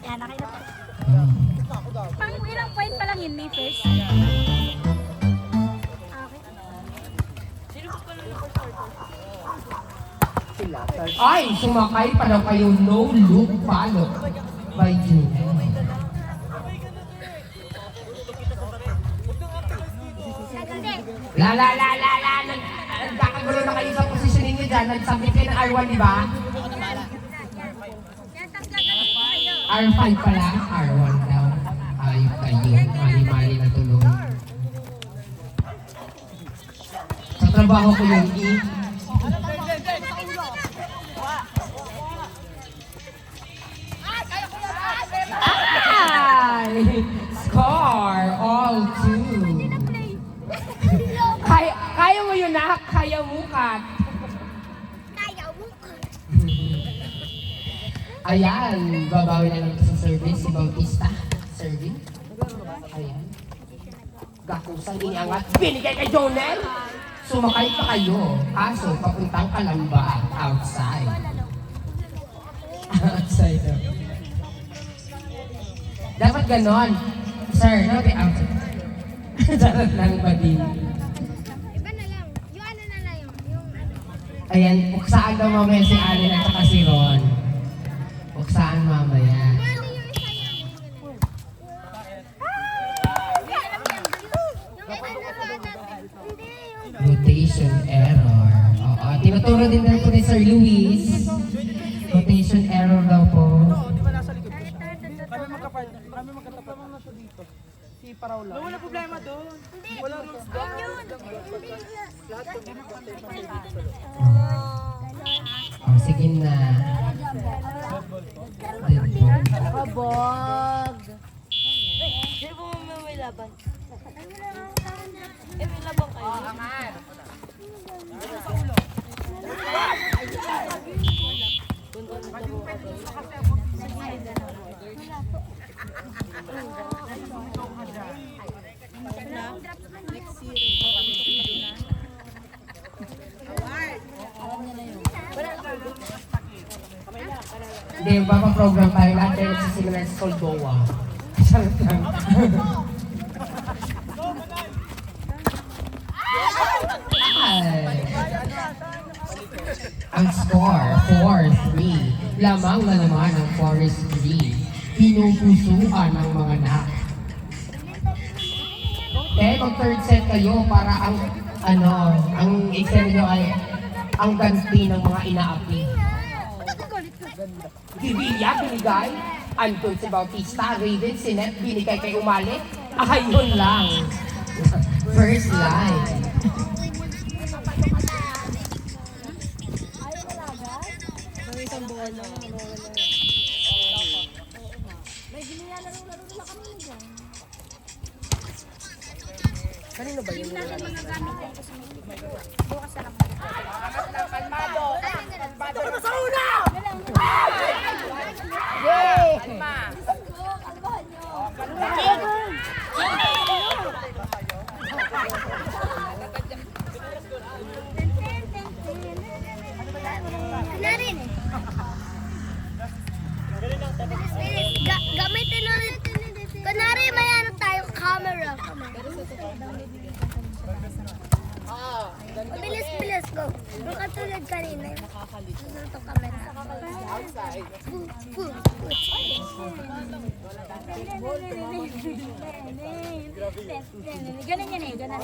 Yan, nakita po. Pang ilang point pa lang yun, may first. Ay, sumakay pa daw kayo, no look palok by June. Nagkakagulo na kayo sa positioning niyo dyan. Nagsabit kayo ng R1, di ba? R5 pala, R1 daw. Ayok kayo, mali-mali na tulong. Sa trabaho ko yun, Score! All two! Kaya mo yun, nak? Kaya mo, Kat? Kaya mo ka. Ayan, babawi na lang ito sa service, si Bautista. Serving. Ayan. Gakusang iniangat. Binigay kay Jonel! Sumakay pa kayo. Kaso, papuntang Kalamba. Outside. Outside. Dapat ganon. Sir, no? Outside. Dapat lang ba din? Iba na lang. Yung ano na lang yung ano. Ayan, buksaan daw mamaya si Allen at saka si Ron. Buksaan mamaya. Ano yung isa yan? Rotation error. Oo, tinuturo din daw po ni Sir Luis. Rotation error daw po. Kami magkatapat na siya dito. Si Paraw lang. Wala problema doon. Wala rules doon. Oh, sige na. Kabog! Hindi po may laban. May laban kayo. Hindi, papaprogram tayo lahat kayo sa seminar sa Soldoa. Sarap lang. Ay. Ang score, 4-3. Lamang na naman ang forestry. Pinupusuan ng mga nak. Mag-third set kayo para ang exam nyo ay ang ganti ng mga inaapi. Divilla, binigay. Anton si Bautista, Raven, Sinet, binigay kay Umali. Ayun lang. First line. Kanino ba yun? Bukas na lang. Kalmado! Kalmado sa una! Yay! Na rin eh. Gamitin ulit. Kunwari may ano tayo, camera. Bilis, go. Yung katulad kanina. Susunod ang camera. Ganun yan eh. Ganun.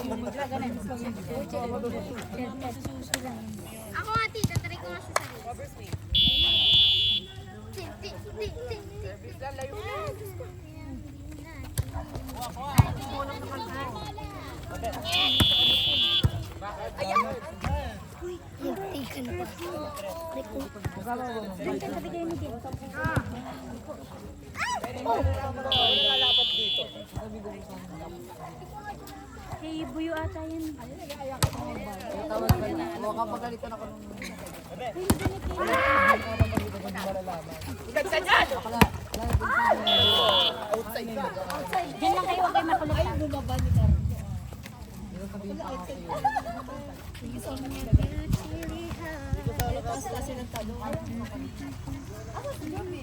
Ako nga tita, try ko nga sa sarili. Kay Buyo ata yun. Makapagalitan ako nung... Diyan lang kayo, huwag kayo makulit. Ay, bumaba ni Carl. Tapos kasi ng tanong. Ako, si Jimmy.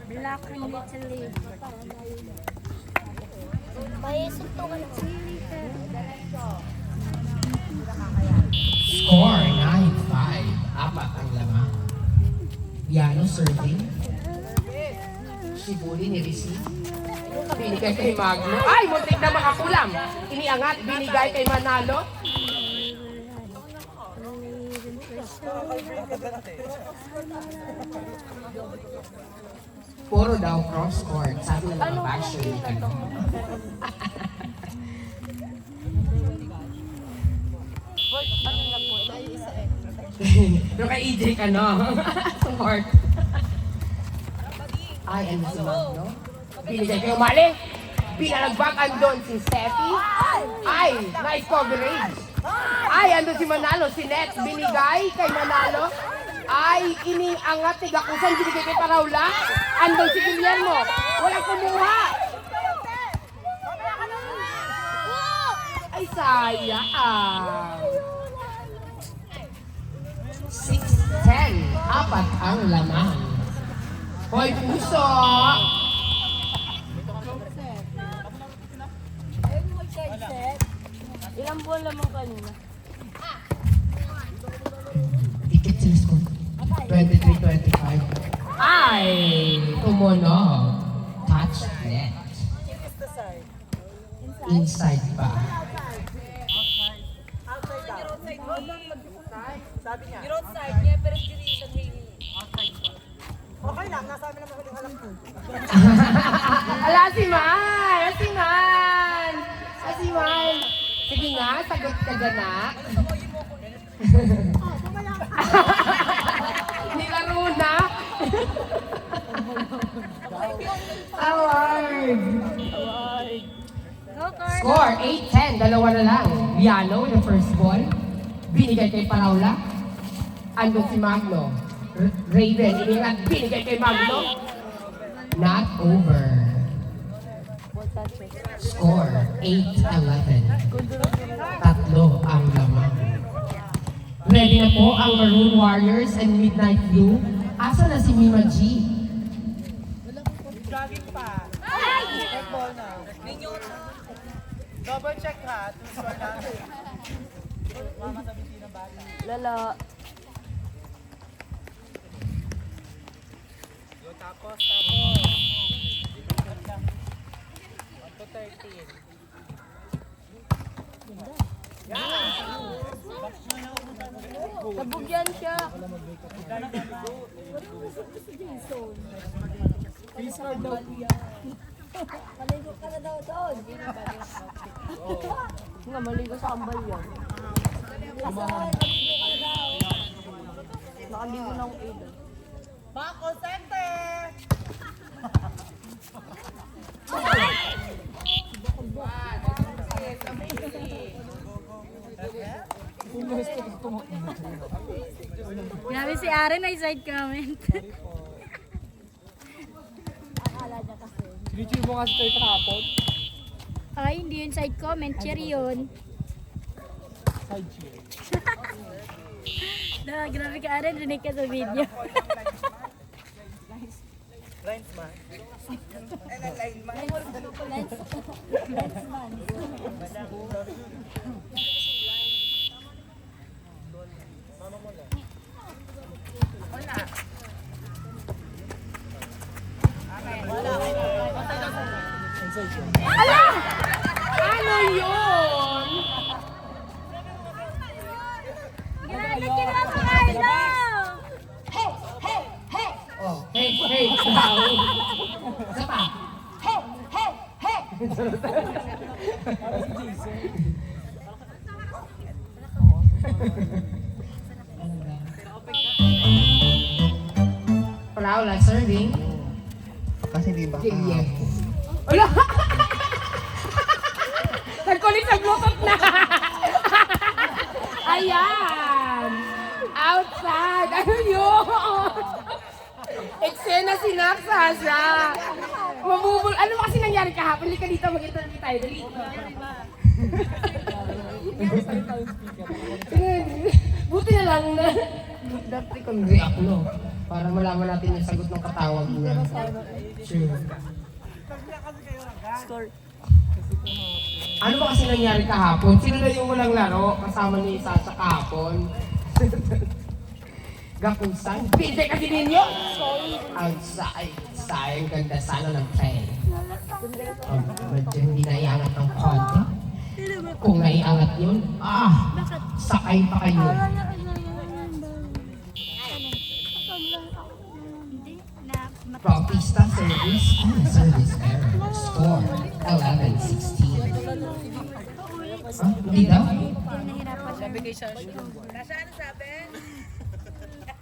Black and little leaf. Paisip to ka lang. Score 9-5. Apat ang lamang. Piano serving. Sibuli ni Rizzi. Binigay kay Magno. Ay, muntik na makakulam. Iniangat, binigay kay Manalo. Puro daw cross court. Sabi ng mga basher ni Kano. Pero kay EJ Kano. Support. Ay, ano si Magno? Binigay kayo mali. Pinalagbak andon si Steffi. Ay, nice coverage. Ay, andun si Manalo. Si Net binigay kay Manalo. Ay, iniangat ni Gakusan. Binigay kay Paraula. Andun si Guillermo. Walang kumuha. Ay, sayang. 6-10. Apat ang lamang. Hoy, puso! Ilang buwan lamang kanina? Ticket sila score. 23-25. Ay! Tumunog. Touch net. Inside pa. Sabi niya. Yung roadside niya, pero hindi sa Hailey. Okay lang, nasa amin naman huling halak ko. Ala si Man! Si Man! Si Man! Sige nga, sagot ka ganak. Nilaro na. Award! Score 8-10, dalawa na lang. Piano with the first ball. Binigay kay Paraula. Andun si Magno. Raven, iningat, binigay kay Magno. Not over. Score 8-11. Tatlo ang lamang. Ready na po ang Maroon Warriors and Midnight Blue. Asa na si Mima G? Jogging pa. Ay! Ball na. Double check ha. Two-score natin. Mama sabi sino bata. Lala. Yo, tapos. 1 to 13. Nabugyan siya. Maligo ka na daw doon. Nga, maligo sa kambal yan. Nakaligo na akong ilog. Bako center! Grabe si Aaron ay side comment. Akala niya kasi. Sinitiri mo kasi tayo kahapon. Ay, hindi yun side comment. Cheer yun. Side cheer. Grabe ka Aaron, rinig ka sa video. Lines man. Line man. Ala! Ano yun? Ginamit ka na sa Carlo! Oh, hey, hey, wow. Isa pa. Paula serving. Kasi di ba? Guillermo. Wala! Nagkulit sa Bluetooth na! Ayan! Outside! Ano yun? Eksena si Naksasa! Mabubul... Ano ba kasi nangyari kahapon? Halika dito, mag-interview tayo. Dali. Buti na lang na... Dati kong react, no? Para malaman natin yung sagot ng katawag niya. Sure. Ano ba kasi nangyari kahapon? Sino na yung walang laro kasama ni Isa sa kahapon? Gakusan? Hindi kasi ninyo! Outside. Sayang ganda sana ng train. Medyo hindi naiangat ng konti. Kung naiangat yun, sakay pa kayo. Bautista service, service error. Score, 11-16. Hindi daw?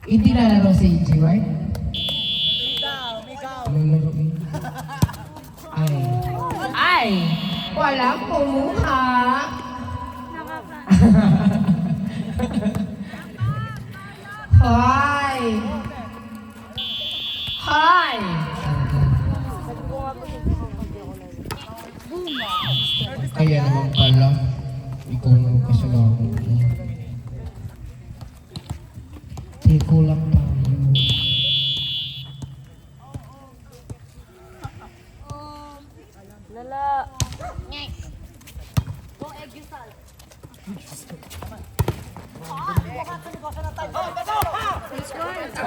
Hindi nalaro si G-Ward? Ay! Walang kumuha! Hi! Hi! Kaya naman pala, ikaw naman kasalanan mo. Ikaw lang tayo. Lala.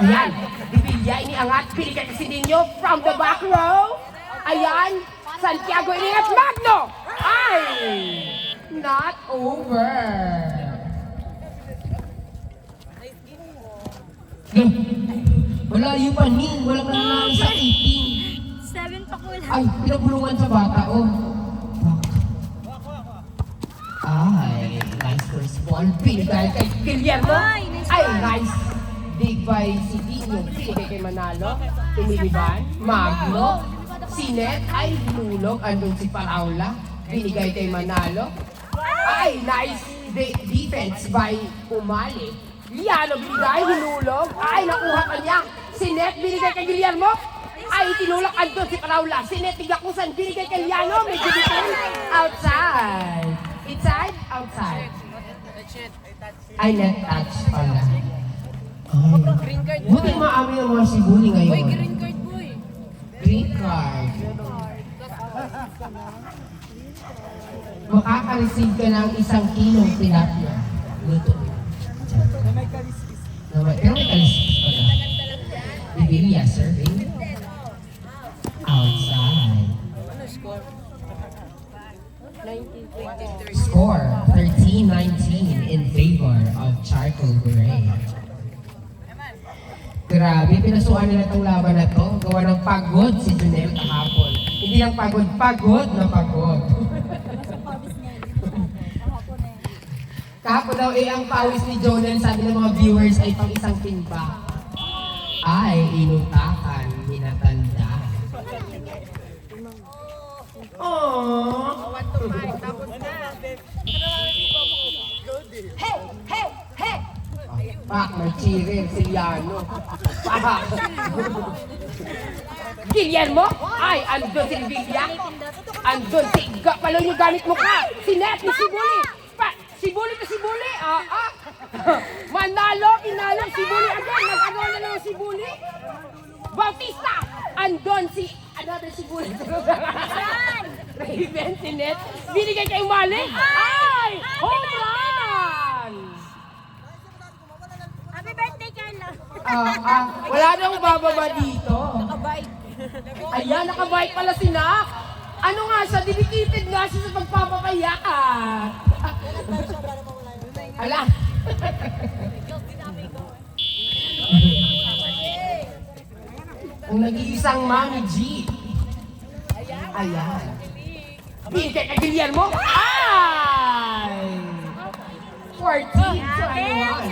Ayan, Bibilya iniangat, binigay kasi ninyo from the back row. Ayan, Santiago iniangat, Magno! Ay! Not over. Malayo pa ni, walang nangyari sa 18. 7 pa kulang. Ay, pinabulungan sa bata, oh. Ay, nice first ball. Binigay kay Guillermo. Ay, nice. Big by si Dino. Binigay kay Manalo. Tumiliban. Magno. Sinet. Ay, hinulog. Andun si Paraula. Binigay kay Manalo. Ay, nice defense by Umali. Liano, binigay. Hinulog. Ay, nakuha pa niya. Sinet. Binigay kay Guillermo. Ay, tinulak andun si Paraula. Sinet, tigakusan. Binigay kay Liano. Medyo defense. Outside. Inside? Outside. Ay, net touch pala. Ay, buti maamin ang mga sibuli ngayon. Boy, green card, boy. Green card. Makaka-receive ka ng 1 kilong tilapia. Luto. Na may kaliskis. Pero may kaliskis pala. Bibilia, serving. Outside. Ano score? 19-20. Score 13-19 in favor of Charcoal Gray. Grabe, pinasuan nila itong laban na to. Gawa ng pagod si Junel kahapon. Hindi lang pagod, pagod na pagod. Kahapon daw ang pawis ni Jonel, sabi ng mga viewers ay pang isang timba. Ay, inutakan, minatanda. Aww. Hey! Hey! Hey! Pak, may cheerer, Siliano. Pak! Guillermo? Ay, andun si Villa. Andun si... Palo yung gamit mo ka! Si Net, ni Sibuli! Sibuli to Sibuli! Manalo, inalo, Sibuli agad! Nag-ano na naman Sibuli? Bautista! Andun si... Another Sibuli. Raven, si Net. Binigay kay Mali. Ay! Home run! Happy birthday, Carlo! Wala nang bababa dito. Nakabike. Ayan, nakabike pala si Nak. Ano nga siya, dedicated nga siya sa pagpapakaya. Ala. Kung nag-iisang Mami G. Ayan. Binigay kay Guillermo. Ay! 14-21.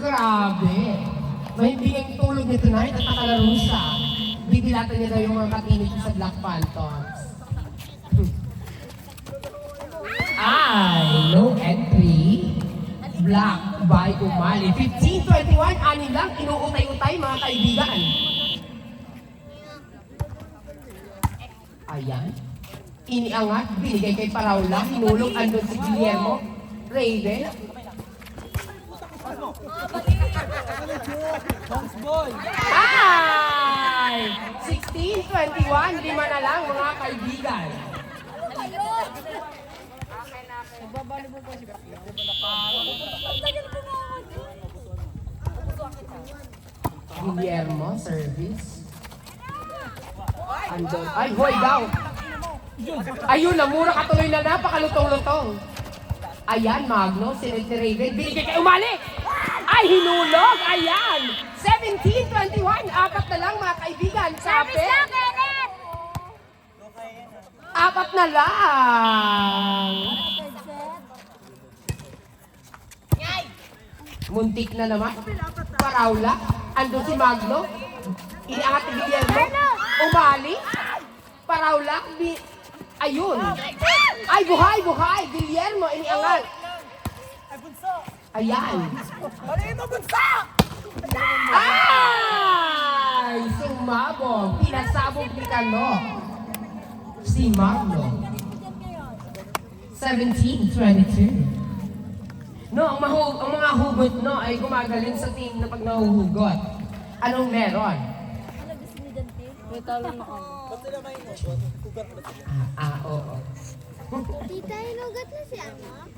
Grabe. Mahimbing tulog niya tonight at nakalaro siya. Bibilatan niya daw yung mga katinit sa Black Phantoms. ay no entry. Black by Umali. 15-21, anin lang, inuutay-utay mga kaibigan. Ayan. Iniangat, binigay kay Paraula, hinulog, andun si Guillermo. Raven. Bounce boy! Ay! 16-21, lima na lang mga kaibigan. Guillermo, service. Andun. Ay, hoy daw! Ayun, namura katuloy na napakalutong-lutong. Ayan, Magno, sinit ni Raven, binigay kay Umali! Ay, hinulog! Ayan! 17-21, apat na lang mga kaibigan. Sabi, apat na lang. Muntik na naman. Paraula, andun si Magno. Iniangat ni Guillermo. Umali. Paraula, ayun. Ay, buhay, buhay. Guillermo, iniangat. Ayan. Ay! Sumabog. Pinasabog ni Kano. Si Magno. 17-22. No, ang mga hugot no ay gumagaling sa team na pag nahuhugot. Anong meron? May talong na ako. Oo. Tita, inugat na si ano?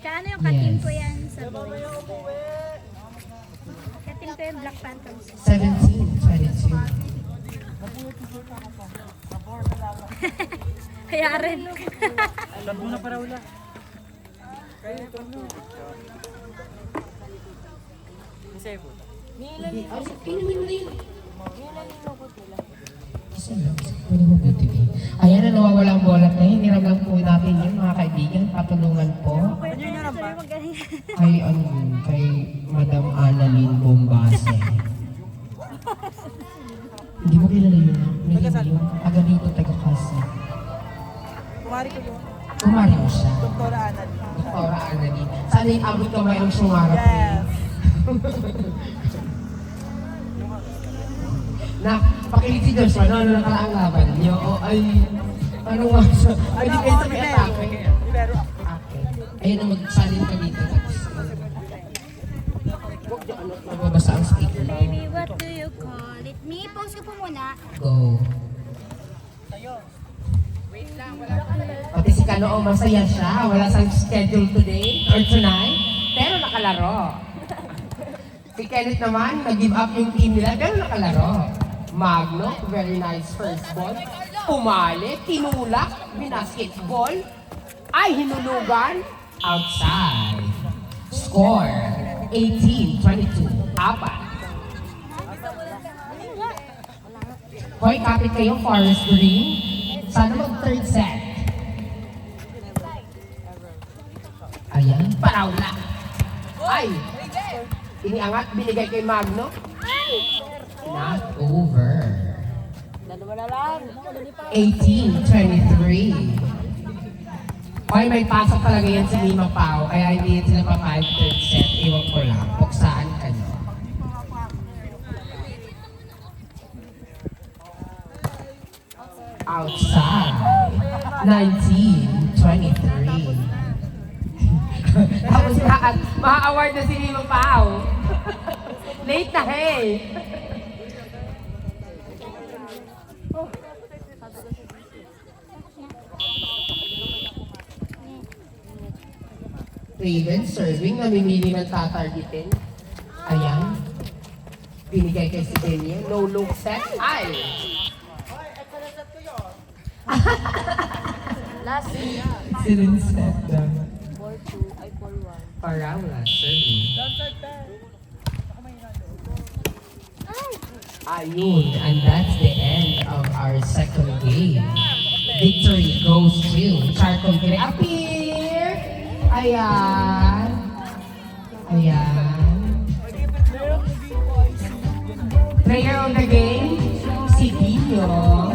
Tsaka ano yung katim ko yan sa boys? Katim ko yung Black Phantoms. 17-22. Kaya rin. Labo na para wala. Hindi. Ay, inumin mo yun. Isa lang. Pwede mo bibigay. Ayan na nawawala ang bola na yun. Niram lang po natin yun mga kaibigan. Patulungan po. Kay ano yun? Kay Madam Annalyn Bombase. Hindi mo kilala yun ha? Yun. Taga dito, taga Kasi. Kumari ko doon. Kumari mo siya. Doktora Anan. Doktora Annalyn. Sana yung abot ka mayroong sumarap. Yes! Na, pakilig si Joshua, ano nakaraang laban niyo? O ay, ano nga siya? Ay, di kayo sa may atake. Pero, Okay. Ayun na, magsalin ka dito. Huwag niyo, ano, mababasa ang speaker. Baby, what do you call it? Me, post ko po muna. Go. Pati si Kano, masaya siya. Wala siyang schedule today or tonight. Pero nakalaro. Si Kenneth naman, nag-give up yung team nila. Pero nakalaro. Magno, very nice first ball. Umali, tinulak, binasketball. Ay, hinulugan. Outside. Score, 18-22. Apat. Hoy, kapit kayo, Forest Green. Sana mag-third set. Ayan, Paraula. Ay! Iniangat, binigay kay Magno. Not over. Dalawa na lang. 18-23. Hoy, may pasok talaga yan si Mima Pao, kaya hindi sila pa 5 third set. Iwan ko lang. Puksaan ka nyo. Outside. 19-23. Tapos ma-award na si Mima Pao. Late na, hey! Raven serving, namimili ng tatargetin. Ayan. Binigay kay si Denia. No look set. Ay! Last year. Sirin set lang. 4-2 ay 4-1. Paraula serving. Ayun, and that's the end of our second game. Victory goes to Charcon Kire. Appear! Ayan. Ayan. Player of the game, si Dino.